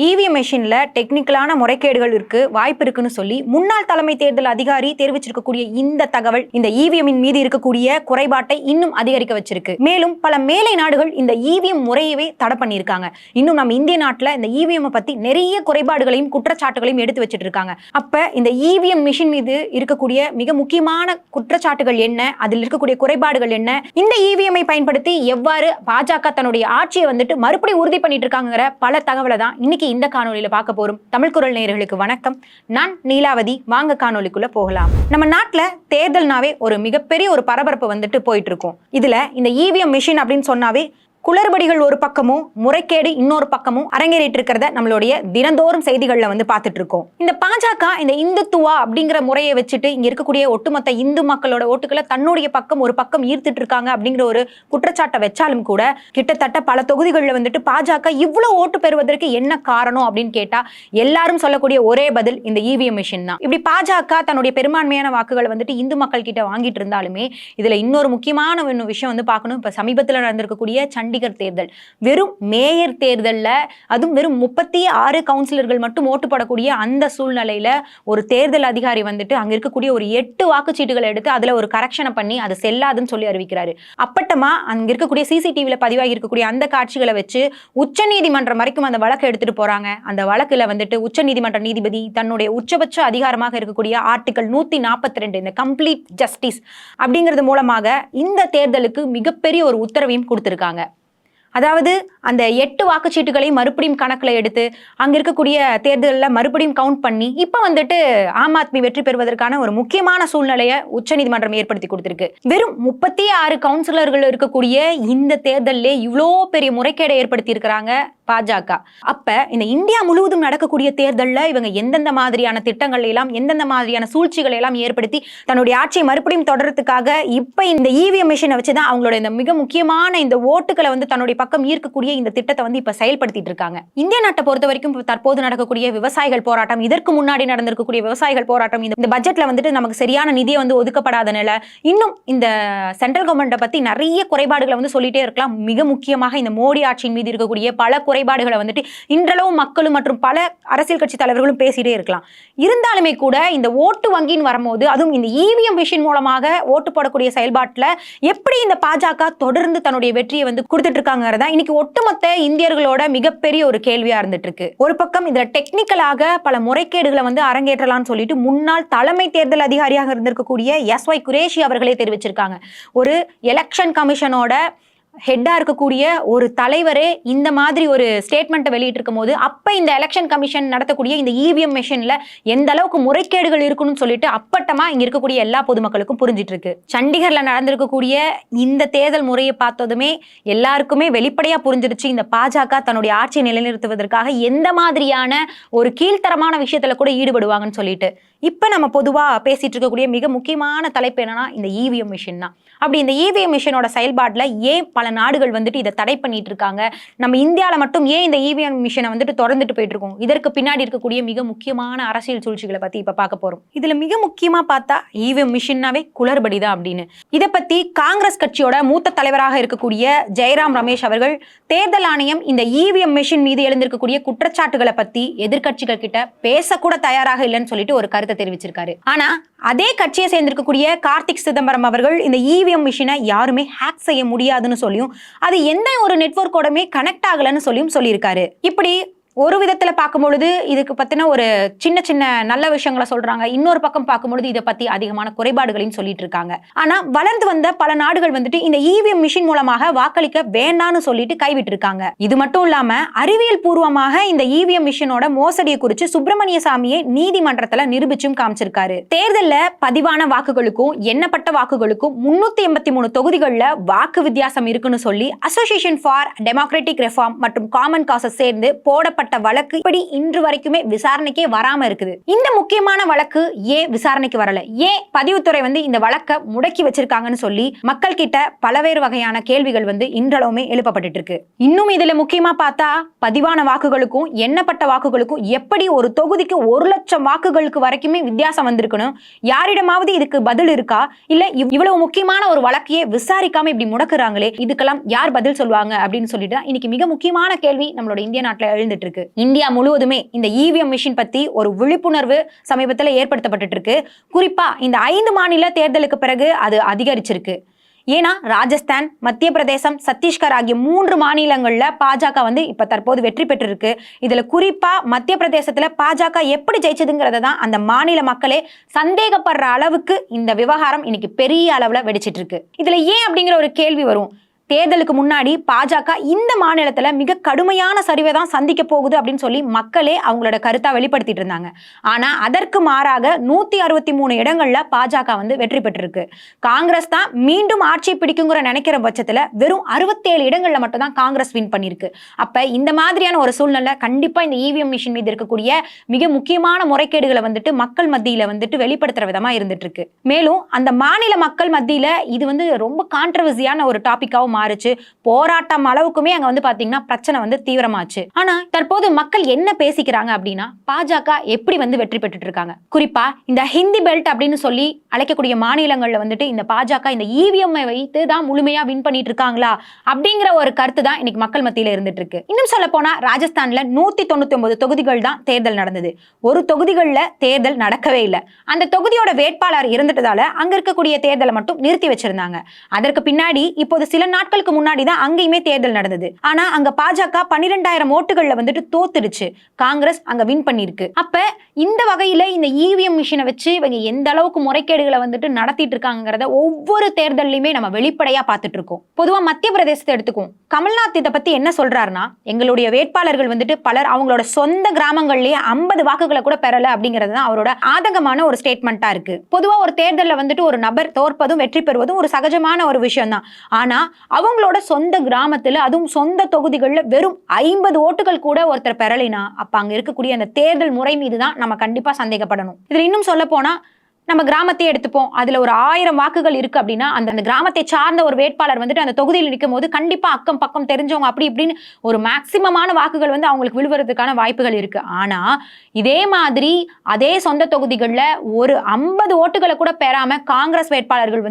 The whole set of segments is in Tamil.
இவிஎம் மெஷின்ல டெக்னிக்கலான முறைகேடுகள் வாய்ப்பு இருக்குன்னு சொல்லி முன்னாள் தலைமை தேர்தல் அதிகாரி தெரிவிச்சிருக்கக்கூடிய இந்த தகவல் இந்த இவிஎம்மின் மீது இருக்கக்கூடிய குறைபாட்டை இன்னும் அதிகரிக்க வச்சிருக்கு. மேலும் பல மேலை நாடுகள் இந்த இவிஎம் முறையவே தடை பண்ணியிருக்காங்க. இன்னும் நம்ம இந்திய நாட்டில் இந்த இவிஎம் பத்தி நிறைய குறைபாடுகளையும் குற்றச்சாட்டுகளையும் எடுத்து வச்சிட்டு இருக்காங்க. அப்ப இந்த இவிஎம் மிஷின் மீது இருக்கக்கூடிய மிக முக்கியமான குற்றச்சாட்டுகள் என்ன, அதில் இருக்கக்கூடிய குறைபாடுகள் என்ன, இந்த இவிஎம் பயன்படுத்தி எவ்வாறு பாஜக தன்னுடைய ஆட்சியை மறுபடியும் உறுதி பண்ணிட்டு இருக்காங்கிற பல தகவலை தான் இன்னைக்கு இந்த காணொலியில பார்க்க போறோம். தமிழ் குரல் நேயர்களுக்கு வணக்கம். நான் நீலாவதி. வாங்க காணொலிக்குள்ள போகலாம். நம்ம நாட்டுல தேர்தல்னாவே ஒரு மிகப்பெரிய ஒரு பரபரப்பு போயிட்டு இருக்கும். இதுல இந்த இவிஎம் மிஷின் அப்படின்னு சொன்னாவே குளறுபடிகள் ஒரு பக்கமும் முறைகேடு இன்னொரு பக்கமும் அரங்கேறிட்டு இருக்கிறத நம்மளுடைய தினந்தோறும் செய்திகள்ல பார்த்துட்டு இருக்கோம். இந்த பாஜக இந்த இந்துத்துவா அப்படிங்கிற முறையை வச்சுட்டு இங்க இருக்கக்கூடிய ஒட்டுமொத்த இந்து மக்களோட ஓட்டுகளை தன்னுடைய பக்கம் ஒரு பக்கம் ஈர்த்துட்டு இருக்காங்க அப்படிங்கிற ஒரு குற்றச்சாட்டை வச்சாலும் கூட கிட்டத்தட்ட பல தொகுதிகளில் பாஜக இவ்வளவு ஓட்டு பெறுவதற்கு என்ன காரணம் அப்படின்னு கேட்டா எல்லாரும் சொல்லக்கூடிய ஒரே பதில் இந்த இவிஎம் மிஷின் தான். இப்படி பாஜக தன்னுடைய பெரும்பான்மையான வாக்குகளை இந்து மக்கள் கிட்ட வாங்கிட்டு இருந்தாலுமே இதுல இன்னொரு முக்கியமான விஷயம் பார்க்கணும். இப்ப சமீபத்தில் நடந்திருக்கக்கூடிய சண்டிகர் தேர்தல், வெறும் மேயர் தேர்தல்ல அதுவும் வெறும் 36 கவுன்சிலர்கள் மட்டும் ஓட்டு போடக்கூடிய அந்த சூழ்நிலையில ஒரு தேர்தல் அதிகாரி அங்க இருக்கக்கூடிய ஒரு 8 வாக்குச்சீட்டுகளை எடுத்து அதுல ஒரு கரெக்ஷனை பண்ணி அது செல்லாதுன்னு சொல்லி அறிவிக்கிறாரு. அப்பட்டமா அங்க இருக்கக்கூடிய சிசிடிவில பதிவாகி இருக்கக்கூடிய அந்த காட்சிகளை வச்சு உச்சநீதிமன்றம் வரைக்கும் அந்த வழக்கை எடுத்துட்டு போறாங்க. அந்த வழக்குல உச்சநீதிமன்ற நீதிபதி தன்னுடைய உச்சபட்ச அதிகாரமாக இருக்கக்கூடிய ஆர்டிகல் 142 இந்த கம்ப்ளீட் ஜஸ்டிஸ் அப்படிங்கிறது மூலமாக இந்த தேர்தலுக்கு மிகப்பெரிய ஒரு உத்தரவையும் கொடுத்திருக்காங்க. அதாவது அந்த 8 வாக்குச்சீட்டுகளை மறுபடியும் கணக்குல எடுத்து அங்க இருக்கக்கூடிய தேர்தலில் மறுபடியும் கவுண்ட் பண்ணி இப்ப ஆம் ஆத்மி வெற்றி பெறுவதற்கான ஒரு முக்கியமான சூழ்நிலையை உச்சநீதிமன்றம் ஏற்படுத்தி கொடுத்திருக்கு. வெறும் 36 கவுன்சிலர்கள் இருக்கக்கூடிய இந்த தேர்தலிலே இவ்வளோ பெரிய முறைகேடை ஏற்படுத்தி இருக்கிறாங்க பாஜக. அப்ப இந்த இந்தியா முழுவதும் நடக்கக்கூடிய தேர்தலில் இவங்க எந்தெந்த மாதிரியான திட்டங்கள் எல்லாம் எந்தெந்த மாதிரியான சூழ்ச்சிகளை எல்லாம் ஏற்படுத்தி தன்னுடைய ஆட்சியை மறுபடியும் தொடர்றதுக்காக இப்ப இந்த இவிஎம் மிஷினை வச்சுதான் அவங்களோட இந்த மிக முக்கியமான இந்த ஓட்டுகளை தன்னுடைய பக்கம் ஈர்க்கக்கூடிய இந்த திட்டத்தை இப்ப செயல்படுத்திட்டு இருக்காங்க. இந்திய நாட்டை பொறுத்த வரைக்கும் தற்போது நடக்கக்கூடிய விவசாயிகள் போராட்டம், இதற்கு முன்னாடி நடந்திருக்கக்கூடிய விவசாயிகள் போராட்டம், இந்த பட்ஜெட்ல நமக்கு சரியான நிதியை ஒதுக்கப்படாத நிலை, இன்னும் இந்த சென்ட்ரல் கவர்மெண்ட்டை பத்தி நிறைய குறைபாடுகளை சொல்லிட்டே இருக்கலாம். மிக முக்கியமாக இந்த மோடி ஆட்சியின் மீது இருக்கக்கூடிய பல குறைபாடுகளை இன்றளவு மக்களும் மற்றும் பல அரசியல் கட்சி தலைவர்களும் பேசிட்டே இருக்கலாம். இருந்தாலுமே கூட இந்த ஓட்டு வங்கின்னு வரும்போது அதுவும் இந்த இவிஎம் மிஷின் மூலமாக ஓட்டு போடக்கூடிய செயல்பாட்டுல எப்படி இந்த பாஜக தொடர்ந்து தன்னுடைய வெற்றியை கொடுத்துட்டு இருக்காங்கிறதா இன்னைக்கு ஒட்டுமொத்த இந்தியர்களோட மிகப்பெரிய ஒரு கேள்வியா இருந்துட்டு இருக்கு. ஒரு பக்கம் இதுல டெக்னிக்கலாக பல முறைகேடுகளை அரங்கேற்றலாம்னு சொல்லிட்டு முன்னாள் தலைமை தேர்தல் அதிகாரியாக இருந்திருக்கக்கூடிய எஸ்.ஒய். குரேஷி அவர்களே தெரிவிச்சிருக்காங்க. ஒரு எலெக்ஷன் கமிஷனோட ஹெட்டா இருக்கக்கூடிய ஒரு தலைவரே இந்த மாதிரி ஒரு ஸ்டேட்மெண்ட்டை வெளியிட்டு இருக்கும் போது அப்ப இந்த எலெக்ஷன் கமிஷன் நடத்தக்கூடிய இந்த இவிஎம் மிஷின்ல எந்த அளவுக்கு முறைகேடுகள் இருக்குன்னு சொல்லிட்டு அப்பட்டமா இங்க இருக்கக்கூடிய எல்லா பொதுமக்களுக்கும் புரிஞ்சிட்டு இருக்கு. சண்டிகர்ல நடந்திருக்கக்கூடிய இந்த தேர்தல் முறையை பார்த்ததுமே எல்லாருக்குமே வெளிப்படையா புரிஞ்சிருச்சு இந்த பாஜக தன்னுடைய ஆட்சியை நிலைநிறுத்துவதற்காக எந்த மாதிரியான ஒரு கீழ்த்தரமான விஷயத்துல கூட ஈடுபடுவாங்கன்னு சொல்லிட்டு. இப்ப நம்ம பொதுவா பேசிட்டு இருக்கக்கூடிய மிக முக்கியமான தலைப்பு என்னன்னா இந்த இவிஎம் மிஷின் தான். அப்படி இந்த இவிஎம் மிஷினோட செயல்பாட்டுல ஏன் பல நாடுகள் இதை தடை பண்ணிட்டு இருக்காங்க, நம்ம இந்தியாவில மட்டும் ஏன் இந்த இவிஎம் மிஷினை தொடர்ந்துட்டு போயிட்டு இருக்கோம், இதற்கு பின்னாடி இருக்கக்கூடிய மிக முக்கியமான அரசியல் சூழ்ச்சிகளை பத்தி இப்ப பார்க்க போறோம். இதுல மிக முக்கியமா பார்த்தா இவிஎம் மிஷின்னாவே குளறுபடிதான் அப்படின்னு. இதை பத்தி காங்கிரஸ் கட்சியோட மூத்த தலைவராக இருக்கக்கூடிய ஜெயராம் ரமேஷ் அவர்கள் தேர்தல் ஆணையம் இந்த இவிஎம் மிஷின் மீது எழுந்திருக்கக்கூடிய குற்றச்சாட்டுகளை பத்தி எதிர்கட்சிகள் கிட்ட பேசக்கூட தயாராக இல்லைன்னு சொல்லிட்டு ஒரு கருத்தை தெரிவிச்சிருக்காரு. ஆனா அதே கட்சியை சேர்ந்திருக்கக்கூடிய கார்த்திக் சிதம்பரம் அவர்கள் இந்த இவிஎம் மிஷினை யாருமே ஹேக் செய்ய முடியாதுன்னு சொல்லியும் அது எந்த ஒரு நெட்வொர்க்கோடமே கனெக்ட் ஆகலன்னு சொல்லியிருக்காரு. இப்படி ஒரு விதத்துல பார்க்கும்பொழுது இதுக்கு பத்தின ஒரு சின்ன சின்ன நல்ல விஷயங்களை சொல்றாங்க, இன்னொரு பக்கம் பார்க்கும்பொழுது இதை பத்தி அதிகமான குறைபாடுகளையும் சொல்லிட்டு இருக்காங்க. ஆனா வளர்ந்து வந்த பல நாடுகள் இந்த இவிஎம் மிஷின் மூலமாக வாக்களிக்க வேண்டாம்னு சொல்லிட்டு கைவிட்டு இருக்காங்க. இது மட்டும் இல்லாம அறிவியல் பூர்வமாக இந்த இவிஎம் மிஷினோட மோசடியை குறித்து சுப்பிரமணிய சாமியை நீதிமன்றத்துல நிரூபிச்சும் காமிச்சிருக்காரு. தேர்தல்ல பதிவான வாக்குகளுக்கும் எண்ணப்பட்ட வாக்குகளுக்கும் 383 தொகுதிகளில் வாக்கு வித்தியாசம் இருக்குன்னு சொல்லி அசோசியேஷன் ஃபார் டெமோக்ராட்டிக் ரெஃபார்ம் மற்றும் காமன் காசஸ் சேர்ந்து போடப்பட்ட வழக்கு இப்படி இன்று வரைக்குமே விசாரணைக்கே வராம இருக்குது. இந்த முக்கியமான வழக்கு ஏன் விசாரணைக்கு வரல, ஏன் பதிவுத்துறை இந்த வழக்கை முடக்கி வச்சிருக்காங்கன்னு சொல்லி மக்கள் கிட்ட பலவேறு வகையான கேள்விகள் இன்றளவுமே எழுப்பப்பட்டு இருக்கு. இன்னும் இதுல முக்கியமா பார்த்தா பதிவான வாக்குகளுக்கும் எண்ணப்பட்ட வாக்குகளுக்கும் எப்படி ஒரு தொகுதிக்கு 1,00,000 வாக்குகளுக்கு வரைக்குமே வித்தியாசம் வந்திருக்கணும், யாரிடமாவது இதுக்கு பதில் இருக்கா, இல்ல இவ்வளவு முக்கியமான ஒரு வழக்கையே விசாரிக்காம இப்படி முடக்குறாங்களே இதுக்கெல்லாம் யார் பதில் சொல்லுவாங்க அப்படின்னு சொல்லிட்டு இன்னைக்கு மிக முக்கியமான கேள்வி நம்மளோட இந்திய நாட்டில் எழுந்துட்டு இருக்கு. இருக்கு. இந்தியா முழுவதுமே இந்த இவிஎம் மிஷின் பத்தி ஒரு விழிப்புணர்வு சமீபத்தில் ஏற்படுத்தப்பட்டு இருக்கு. குறிப்பா இந்த 5 மாநில தேர்தலுக்கு பிறகு அது அதிகரிச்சிருக்கு. ஏன்னா ராஜஸ்தான், மத்திய பிரதேசம், சத்தீஸ்கர் ஆகிய 3 மாநிலங்கள்ல பாஜக இப்ப தற்போது வெற்றி பெற்றிருக்கு. இதுல குறிப்பா மத்திய பிரதேசத்துல பாஜக எப்படி ஜெயிச்சதுங்கிறத தான் அந்த மாநில மக்களே சந்தேகப்படுற அளவுக்கு இந்த விவகாரம் இன்னைக்கு பெரிய அளவுல வெடிச்சிட்டு இருக்கு. இதுல ஏன் அப்படிங்கிற ஒரு கேள்வி வரும். தேர்தலுக்கு முன்னாடி பாஜக இந்த மாநிலத்துல மிக கடுமையான சரிவை தான் சந்திக்க போகுது அப்படின்னு சொல்லி மக்களே அவங்களோட கருத்தா வெளிப்படுத்திட்டு இருந்தாங்க. ஆனா அதற்கு மாறாக 163 இடங்கள்ல பாஜக வெற்றி பெற்றிருக்கு. காங்கிரஸ் தான் மீண்டும் ஆட்சி பிடிக்குங்கிற நினைக்கிற பட்சத்துல வெறும் 67 இடங்கள்ல மட்டும் தான் காங்கிரஸ் வின் பண்ணிருக்கு. அப்ப இந்த மாதிரியான ஒரு சூழ்நிலை கண்டிப்பா இந்த இவிஎம் மிஷின் மீது இருக்கக்கூடிய மிக முக்கியமான முறைகேடுகளை மக்கள் மத்தியில வெளிப்படுத்துற விதமா இருந்துட்டு இருக்கு. மேலும் அந்த மாநில மக்கள் மத்தியில இது ரொம்ப கான்ட்ரவர்சியான ஒரு டாபிக்காவும் மாறுச்சு. போராட்டம் அளவுக்குமே அங்க பாத்தீங்கன்னா பிரச்சனை தீவிரமாச்சு. ஆனா தற்போது மக்கள் என்ன பேசிக்கிறாங்க அப்படின்னா பாஜக எப்படி வெற்றி பெற்றுட்டு இருக்காங்க. குறிப்பா இந்த ஹிந்தி பெல்ட் அப்படின்னு சொல்லி அழைக்கக்கூடிய மாநிலங்கள்ல இந்த பாஜக இந்த இவிஎம் வைத்து தான் முழுமையா வின் பண்ணிட்டு இருக்காங்களா அப்படிங்கிற ஒரு கருத்து தான் இன்னைக்கு மக்கள் மத்தியில இருந்துட்டு இருக்கு. இன்னும் சொல்ல போனா ராஜஸ்தான்ல 199 தொகுதிகள் தான் தேர்தல் நடந்தது. ஒரு தொகுதிகள்ல தேர்தல் நடக்கவே இல்லை. அந்த தொகுதியோட வேட்பாளர் இருந்துட்டதால அங்க இருக்கக்கூடிய தேர்தலை மட்டும் நிறுத்தி வச்சிருந்தாங்க. அதற்கு பின்னாடி இப்போது சில நாட்களுக்கு முன்னாடி தான் அங்கேயுமே தேர்தல் நடந்தது. ஆனா அங்க பாஜக 12,000 ஓட்டுகள்ல தோத்துடுச்சு. காங்கிரஸ் அங்க வின் பண்ணிருக்கு. அப்ப இந்த வகையில இந்த இவிஎம் மிஷினை வச்சு இவங்க எந்த அளவுக்கு முறைகேடுகளை நடத்திட்டு இருக்காங்கிறத ஒவ்வொரு தேர்தலையுமே நம்ம வெளிப்படையா பார்த்துட்டு இருக்கோம். பொதுவா மத்திய பிரதேசத்தை எடுத்துக்கும். கமல்நாத் இதை பத்தி என்ன சொல்றாருன்னா, எங்களுடைய வேட்பாளர்கள் பலர் அவங்களோட சொந்த கிராமங்கள்லயே 50 வாக்குகளை கூட பெறல அப்படிங்கிறது தான் அவரோட ஆதங்கமான ஒரு ஸ்டேட்மெண்டா இருக்கு. பொதுவா ஒரு தேர்தல்ல ஒரு நபர் தோற்பதும் வெற்றி பெறுவதும் ஒரு சகஜமான ஒரு விஷயம் தான். ஆனா அவங்களோட சொந்த கிராமத்துல அதுவும் சொந்த தொகுதிகள்ல வெறும் 50 ஓட்டுகள் கூட ஒருத்தர் பெறலைனா அப்ப அங்க இருக்கக்கூடிய அந்த தேர்தல் முறை மீது தான் நம்ம கண்டிப்பா சந்தேகப்படணும். இதுல இன்னும் சொல்ல போனா நம்ம கிராமத்தையே எடுத்துப்போம். அதுல ஒரு 1000 வாக்குகள் இருக்கு அப்படின்னா அந்த கிராமத்தை சார்ந்த ஒரு வேட்பாளர் அந்த தொகுதியில் நிற்கும் போது கண்டிப்பா அக்கம் பக்கம் தெரிஞ்சவங்க அப்படி இப்படின்னு ஒரு மேக்சிமமான வாக்குகள் அவங்களுக்கு விழுவதற்கான வாய்ப்புகள் இருக்கு. ஆனா இதே மாதிரி அதே சொந்த தொகுதிகள்ல ஒரு 50 ஓட்டுகளை கூட பெறாம காங்கிரஸ் வேட்பாளர்கள்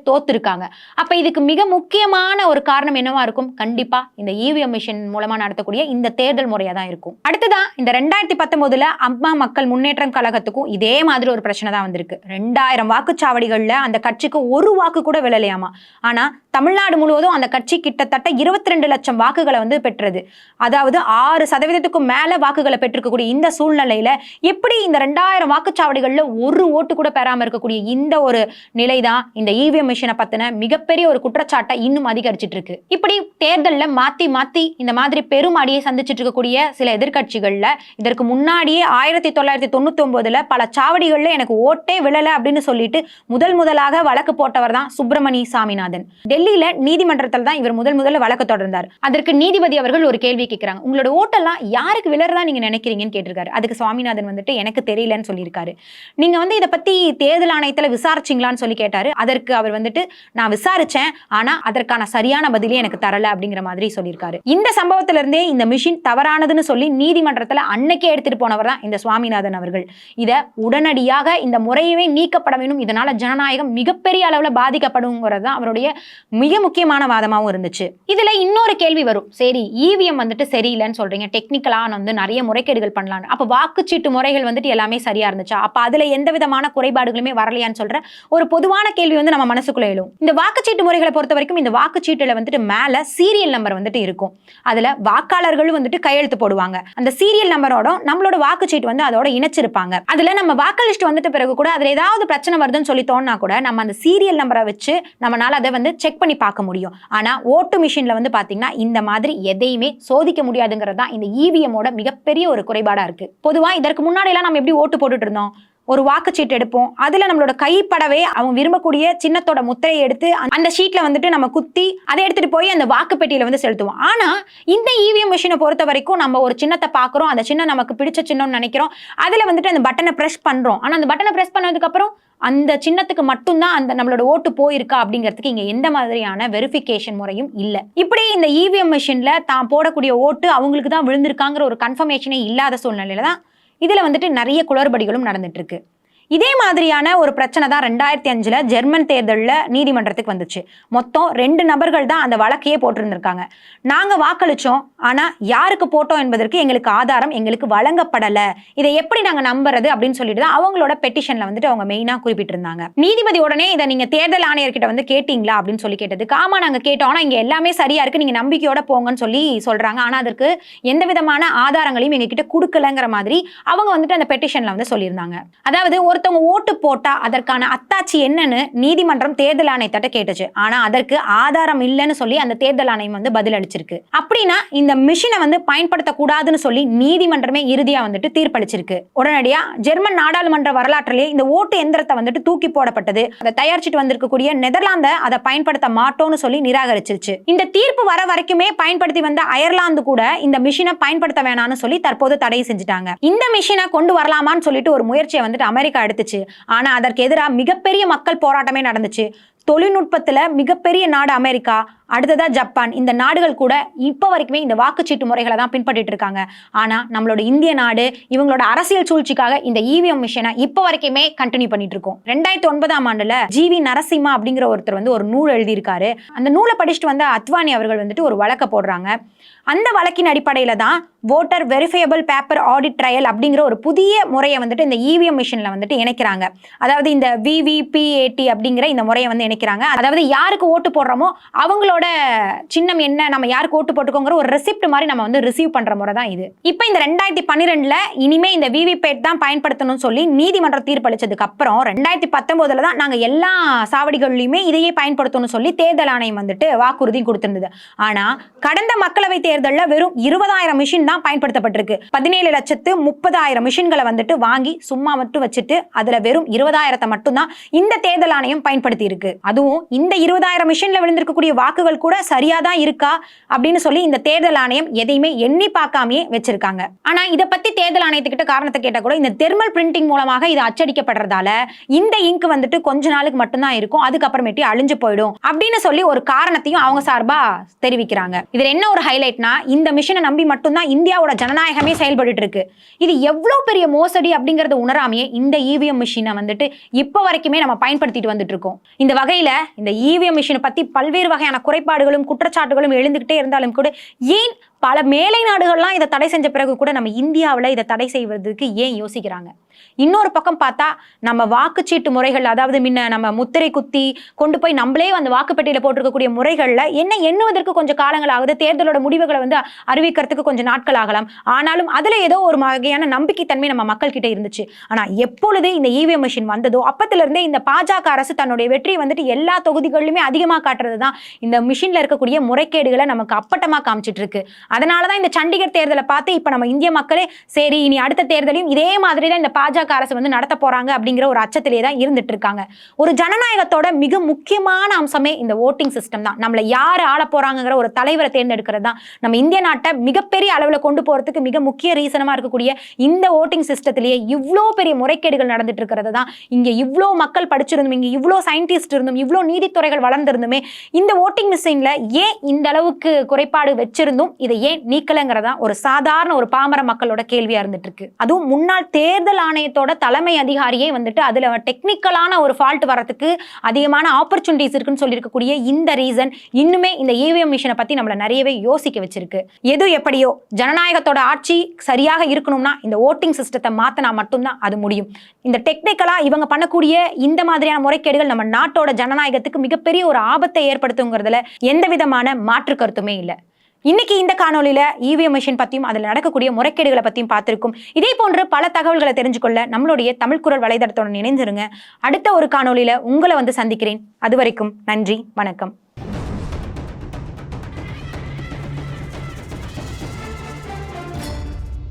தோத்துருக்காங்க. அப்ப இதுக்கு மிக முக்கியமான ஒரு காரணம் என்னவா இருக்கும்? கண்டிப்பா இந்த இவிஎம் மிஷின் மூலமா நடத்தக்கூடிய இந்த தேர்தல் முறையா தான் இருக்கும். அடுத்ததான் இந்த 2019 அம்மா மக்கள் முன்னேற்றம் கழகத்துக்கும் இதே மாதிரி ஒரு பிரச்சனை தான் வந்திருக்கு. 2000 வாக்குச்சாவடிகள்ல அந்த கட்சிக்கு ஒரு வாக்கு கூட விழலையாமா. ஆனா தமிழ்நாடு முழுவதும் அந்த கட்சி கிட்டத்தட்ட 22 லட்சம் வாக்குகளை பெற்றது. அதாவது 6% மேல வாக்குகளை பெற்றிருக்கக்கூடிய இந்த சூழ்நிலையில எப்படி இந்த 2000 வாக்குச்சாவடிகள்ல ஒரு ஓட்டு கூட பெறாம இருக்கக்கூடிய இந்த ஒரு நிலைதான் இந்த இவிஎம் மிஷினை பத்தின மிகப்பெரிய ஒரு குற்றச்சாட்டை இன்னும் அதிகரிச்சிட்டு இருக்கு. இப்படி தேர்தல்ல மாத்தி மாத்தி இந்த மாதிரி பெரும் அடியை சந்திச்சிட்டு இருக்கக்கூடிய சில எதிர்கட்சிகள்ல இதற்கு முன்னாடியே 1999 பல சாவடிகள்ல எனக்கு ஓட்டே விழல அப்படின்னு சொல்லிட்டு முதலாக வழக்கு போட்டவர் தான் சுப்பிரமணி சாமிநாதன். டெல்லியில நீதிமன்றத்தில் தான் இவர் முதல்ல வழக்கு தொடர்ந்தார். அதற்கு நீதிபதி அவர்கள் ஒரு கேள்வி கேட்கிறாங்க, உங்களோட ஓட்டெல்லாம் யாருக்கு விழறதா நீங்க நினைக்கிறீங்கன்னு கேட்டிருக்காரு. அதுக்கு சுவாமிநாதன் எனக்கு தெரியலன்னு சொல்லியிருக்காரு. நீங்க இதை பத்தி தேர்தல் ஆணையத்துல விசாரிச்சிங்களான்னு சொல்லி கேட்டாரு. அதற்கு அவர் நான் விசாரிச்சேன், ஆனா அதற்கான சரியான பதிலே எனக்கு தரல அப்படிங்கிற மாதிரி சொல்லியிருக்காரு. இந்த சம்பவத்தில இருந்தே இந்த மிஷின் தவறானதுன்னு சொல்லி நீதிமன்றத்துல அன்னைக்கே எடுத்துட்டு போனவர் தான் இந்த சுவாமிநாதன் அவர்கள். இத உடனடியாக இந்த முறையவே நீக்கப்பட வேண்டும், இதனால ஜனநாயகம் மிகப்பெரிய அளவுல பாதிக்கப்படுங்கிறது தான் அவருடைய மிக முக்கியமான வாதமாகவும் இருந்துச்சு. இதுல இன்னொரு கேள்வி வரும், சரி இவிஎம் சரியில்லைன்னு சொல்றீங்க, டெக்னிக்கலா நிறைய முறைகேடுகள் பண்ணலாம், அப்ப வாக்குச்சீட்டு முறைகள் எல்லாமே சரியா இருந்துச்சா, அப்ப அதுல எந்த விதமான குறைபாடுகளுமே வரலையான்னு சொல்ற ஒரு பொதுவான கேள்வி நம்ம மனசுக்குள்ள எழும். இந்த வாக்குச்சீட்டு முறைகளை பொறுத்த வரைக்கும் இந்த வாக்குச்சீட்டுல மேல சீரியல் நம்பர் இருக்கும். அதுல வாக்காளர்களும் கையெழுத்து போடுவாங்க. அந்த சீரியல் நம்பரோட நம்மளோட வாக்குச்சீட்டு அதோட இணைச்சிருப்பாங்க. அதுல நம்ம வாக்களிஸ்ட் பிறகு கூட அதுல ஏதாவது பிரச்சனை வருதுன்னு சொல்லி தோணுனா கூட நம்ம அந்த சீரியல் நம்பரை வச்சு நம்மளால அதை செக் பண்ணி பார்க்க முடியும். ஆனா ஓட்டு மிஷின்ல பாத்தீங்கன்னா இந்த மாதிரி எதையுமே சோதிக்க முடியாதுங்கிறது தான் இந்த இவிஎம்மோட மிகப்பெரிய ஒரு குறைபாடா இருக்கு. பொதுவா இதற்கு முன்னாடி எல்லாம் நம்ம எப்படி ஓட்டு போட்டுட்டு இருந்தோம், ஒரு வாக்குச்சீட்டு எடுப்போம், அதுல நம்மளோட கைப்படவே அவங்க விரும்பக்கூடிய சின்னத்தோட முத்திரையை எடுத்து அந்த ஷீட்ல நம்ம குத்தி அதை எடுத்துட்டு போய் அந்த வாக்குப்பெட்டியில செலுத்துவோம். ஆனா இந்த இவிஎம் மிஷினை பொறுத்த வரைக்கும் நம்ம ஒரு சின்னத்தை பாக்குறோம், அந்த சின்னம் நமக்கு பிடிச்ச சின்னம்னு நினைக்கிறோம், அதுல அந்த பட்டனை பிரஸ் பண்றோம். ஆனா அந்த பட்டனை பிரஸ் பண்ணதுக்கு அப்புறம் அந்த சின்னத்துக்கு மட்டும்தான் அந்த நம்மளோட ஓட்டு போயிருக்கா அப்படிங்கிறதுக்கு இங்க எந்த மாதிரியான வெரிஃபிகேஷன் முறையும் இல்ல. இப்படி இந்த இவிஎம் மிஷின்ல தான் போடக்கூடிய ஓட்டு அவங்களுக்கு தான் விழுந்திருக்காங்கிற ஒரு கன்ஃபர்மேஷனே இல்லாத சூழ்நிலையில தான் இதுல நிறைய குளறுபடிகளும் நடந்துட்டு இருக்கு. இதே மாதிரியான ஒரு பிரச்சனை தான் 2005 ஜெர்மன் தேர்தலில் நீதிமன்றத்துக்கு வந்துச்சு. மொத்தம் 2 நபர்கள் தான் அந்த வழக்கையே போட்டிருந்திருக்காங்க. நாங்க வாக்களிச்சோம், ஆனா யாருக்கு போட்டோம் என்பதற்கு எங்களுக்கு ஆதாரம் எங்களுக்கு வழங்கப்படல, இதை எப்படி நாங்க நம்புறது அப்படின்னு சொல்லிட்டு தான் அவங்களோட பெட்டிஷன்ல வந்துட்டு அவங்க மெயினா குறிப்பிட்டிருந்தாங்க. நீதிபதி உடனே இதை நீங்க தேர்தல் ஆணையர்கிட்ட வந்து கேட்டீங்களா அப்படின்னு சொல்லி கேட்டதுக்கு, ஆமா நாங்க கேட்டோம், ஆனா இங்க எல்லாமே சரியா இருக்கு, நீங்க நம்பிக்கையோட போங்கன்னு சொல்லி சொல்றாங்க, ஆனா அதற்கு எந்த விதமான ஆதாரங்களையும் எங்க கிட்ட கொடுக்கலங்கிற மாதிரி அவங்க வந்துட்டு அந்த பெட்டிஷன்ல வந்து சொல்லியிருந்தாங்க. அதாவது ஒருத்தவங்க ஓட்டு போட்டா அதற்கான அத்தாட்சி என்னன்னு நீதிமன்றம் தேர்தல் ஆணையத்தை கேட்டுச்சு, ஆனா அதற்கு ஆதாரம் இல்லைன்னு சொல்லி அந்த தேர்தல் ஆணையம் வந்து பதில் அளிச்சிருக்கு. அப்படின்னா இந்த மிஷினை வந்து பயன்படுத்தக்கூடாதுன்னு சொல்லி நீதிமன்றமே இறுதியா வந்துட்டு தீர்ப்பளிச்சிருக்கு. உடனடியா ஜெர்மன் நாடாளுமன்ற வரலாற்றிலே இந்த ஓட்டு எந்திரத்தை வந்துட்டு தூக்கி போடப்பட்டது. அதை தயாரிச்சுட்டு வந்திருக்கக்கூடிய நெதர்லாந்து அதை பயன்படுத்த மாட்டோம்னு சொல்லி நிராகரிச்சிருச்சு. இந்த தீர்ப்பு வர வரைக்குமே பயன்படுத்தி வந்த அயர்லாந்து கூட இந்த மிஷினை பயன்படுத்த வேணாம்னு சொல்லி தற்போது தடை செஞ்சுட்டாங்க. இந்த மிஷினை கொண்டு வரலாமான்னு சொல்லிட்டு ஒரு முயற்சியை வந்துட்டு அமெரிக்கா எடுத்துச்சு. ஆனா அதற்கு எதிராக மிகப்பெரிய மக்கள் போராட்டமே நடந்துச்சு. தொழில்நுட்பத்துல மிகப்பெரிய நாடு அமெரிக்கா, அடுத்ததா ஜப்பான், இந்த நாடுகள் கூட இப்ப வரைக்குமே இந்த வாக்குச்சீட்டு முறைகளை தான் பின்பற்றிட்டு இருக்காங்க. ஆனா நம்மளோட இந்திய நாடு இவங்களோட அரசியல் சூழ்ச்சிக்காக இந்த இவிஎம் மிஷினை இப்ப வரைக்குமே கண்டினியூ பண்ணிட்டு இருக்கோம். 2009 ஜிவி நரசிம்மா அப்படிங்கிற ஒருத்தர் வந்து ஒரு நூல் எழுதியிருக்காரு. அந்த நூலை படிச்சுட்டு வந்த அத்வானி அவர்கள் வந்துட்டு ஒரு வழக்க போடுறாங்க. அந்த வழக்கின் அடிப்படையில தான் voter verifiable paper audit trail அப்படிங்கிற ஒரு புதிய முறையை வந்துட்டு இந்த இவிஎம் மிஷின்ல வந்துட்டு இணைக்கிறாங்க. அதாவது இந்த விவிபிஏடி அப்படிங்கிற இந்த முறையை வந்து இணைக்கிறாங்க. அதாவது யாருக்கு ஓட்டு போடுறோமோ அவங்களோட சின்னம் என்ன, நம்ம யாருக்கு ஓட்டு போட்டுக்கோங்கிற ஒரு ரெசிப்ட் மாதிரி நம்ம வந்து ரிசீவ் பண்ற முறை தான் இது. இப்போ இந்த 2012 இனிமே இந்த விவிபேட் தான் பயன்படுத்தணும்னு சொல்லி நீதிமன்றம் தீர்ப்பளிச்சதுக்கு அப்புறம் 2019 தான் நாங்க எல்லா சாவடிகளிலுமே இதையே பயன்படுத்தணும்னு சொல்லி தேர்தல் ஆணையம் வந்துட்டு வாக்குறுதி கொடுத்திருந்தது. ஆனா கடந்த மக்களவை தேர்தலில் வெறும் 20,000 மிஷின் தான் பயன்படுத்தப்பட்டிருக்கு. 17,30,000 மிஷின்களை வந்துட்டு வாங்கி சும்மா மட்டும் வச்சுட்டு அதுல வெறும் 20,000 மட்டும் தான் இந்த தேர்தல் ஆணையம் பயன்படுத்தி இருக்கு. அதுவும் இந்த 20,000 மிஷின்ல விழுந்திருக்கக்கூடிய வாக்குகள் கூட சரியா தான் இருக்கா அப்படின்னு சொல்லி இந்த தேர்தல் ஆணையம் எதையுமே எண்ணி பார்க்காமயே வச்சிருக்காங்க. ஆனா இதை பத்தி தேர்தல் ஆணையத்துக்கிட்ட காரணத்தை கேட்டா கூட இந்த தெர்மல் பிரிண்டிங் மூலமாக இது அச்சடிக்கப்படுறதால இந்த இங்க் வந்துட்டு கொஞ்ச நாளுக்கு மட்டும்தான் இருக்கும், அதுக்கப்புறமேட்டு அழிஞ்சு போயிடும் அப்படின்னு சொல்லி ஒரு காரணத்தையும் அவங்க சார்பா தெரிவிக்கிறாங்க. இதுல என்ன ஒரு ஹைலைட்னா, இந்த மிஷினை நம்பி மட்டும்தான் இந்தியாவோட ஜனநாயகமே செயல்பட்டு இருக்கு. இது எவ்வளவு பெரிய மோசடி அப்படிங்கறத உணராமையே இந்த இவிஎம் மிஷினை வந்துட்டு இப்ப வரைக்குமே நம்ம பயன்படுத்திட்டு வந்துட்டு இருக்கோம். இந்த வகையில இந்த இவிஎம் மிஷினை பத்தி பல்வேறு வகையான குறைபாடுகளும் குற்றச்சாட்டுகளும் எழுந்துகிட்டே இருந்தாலும் கூட ஏன் பல மேலை நாடுகள்லாம் இதை தடை செஞ்ச பிறகு கூட நம்ம இந்தியாவில் இதை தடை செய்வதற்கு ஏன் யோசிக்கிறாங்க? இன்னொரு பக்கம் பார்த்தா நம்ம வாக்குச்சீட்டு முறைகள், அதாவது முன்ன நம்ம முத்திரை குத்தி கொண்டு போய் நம்மளே அந்த வாக்குப்பெட்டியில போட்டிருக்கக்கூடிய முறைகள்ல என்ன எண்ணுவதற்கு கொஞ்சம் காலங்கள் ஆகுது, தேர்தலோட முடிவுகளை வந்து அறிவிக்கிறதுக்கு கொஞ்சம் நாட்கள் ஆகலாம். ஆனாலும் அதுல ஏதோ ஒரு வகையான நம்பிக்கைத்தன்மை நம்ம மக்கள் கிட்ட இருந்துச்சு. ஆனா எப்பொழுது இந்த இவிஎம் மிஷின் வந்ததோ அப்பத்துல இருந்தே இந்த பாஜக அரசு தன்னுடைய வெற்றியை வந்துட்டு எல்லா தொகுதிகளிலுமே அதிகமா காட்டுறது தான் இந்த மிஷின்ல இருக்கக்கூடிய முறைகேடுகளை நமக்கு அப்பட்டமா காமிச்சிட்டு இருக்கு. அதனாலதான் இந்த சண்டிகர் தேர்தலை பார்த்து இப்ப நம்ம இந்திய மக்களே சரி இனி அடுத்த தேர்தலையும் இதே மாதிரி தான் இந்த பாஜக அரசு வந்து நடத்த போறாங்க அப்படிங்கிற ஒரு அச்சத்திலே தான் இருந்துட்டு இருக்காங்க. ஒரு ஜனநாயகத்தோட மிக முக்கியமான அம்சமே இந்த ஓட்டிங் சிஸ்டம் தான். நம்மள யார் ஆள போறாங்கிற ஒரு தலைவரை தேர்ந்தெடுக்கிறது தான் நம்ம இந்திய நாட்டை மிகப்பெரிய அளவுல கொண்டு போறதுக்கு மிக முக்கிய ரீசனமா இருக்கக்கூடிய இந்த ஓட்டிங் சிஸ்டத்திலேயே இவ்வளோ பெரிய முறைகேடுகள் நடந்துட்டு இருக்கிறது தான். இங்க இவ்வளோ மக்கள் படிச்சிருந்தும், இங்க இவ்வளோ சயின்டிஸ்ட் இருந்தும், இவ்வளோ நீதித்துறைகள் வளர்ந்திருந்துமே இந்த ஓட்டிங் மிஷின்ல ஏன் இந்த அளவுக்கு குறைபாடு வச்சிருந்தும் இதை ஏன் நீக்கலங்கிறதா ஒரு சாதாரண ஒரு பாமர மக்களோட கேள்வியா இருந்துட்டு இருக்கு. அதுவும் முன்னாள் தேர்தல் ஆணையத்தோட தலைமை அதிகாரியே வந்துட்டு அதுல டெக்னிக்கலான ஒரு ஃபால்ட் வரதுக்கு அதிகமான ஆப்பர்ச்சுனிட்டிஸ் இருக்குன்னு சொல்லியிருக்கக்கூடிய இந்த ரீசன் இன்னுமே இந்த இவிஎம் மிஷினை பத்தி நம்மள நிறையவே யோசிக்க வச்சிருக்கு. எது எப்படியோ ஜனநாயகத்தோட ஆட்சி சரியாக இருக்கணும்னா இந்த ஓட்டிங் சிஸ்டத்தை மாத்தினா மட்டும்தான் அது முடியும். இந்த டெக்னிக்கலா இவங்க பண்ணக்கூடிய இந்த மாதிரியான முறைகேடுகள் நம்ம நாட்டோட ஜனநாயகத்துக்கு மிகப்பெரிய ஒரு ஆபத்தை ஏற்படுத்துங்கிறதுல எந்த விதமான மாற்று கருத்துமே இல்லை. இன்னைக்கு இந்த காணொலியில இவிஎம் மிஷின் பத்தியும் அதில் நடக்கக்கூடிய முறைகேடுகளை பத்தியும் பார்த்திருக்கும். இதே போன்று பல தகவல்களை தெரிஞ்சுக்கொள்ள நம்மளுடைய தமிழ் குரல் வலைதளத்துடன் இணைஞ்சிருங்க. அடுத்த ஒரு காணொலியில உங்களை வந்து சந்திக்கிறேன். அது வரைக்கும் நன்றி, வணக்கம்.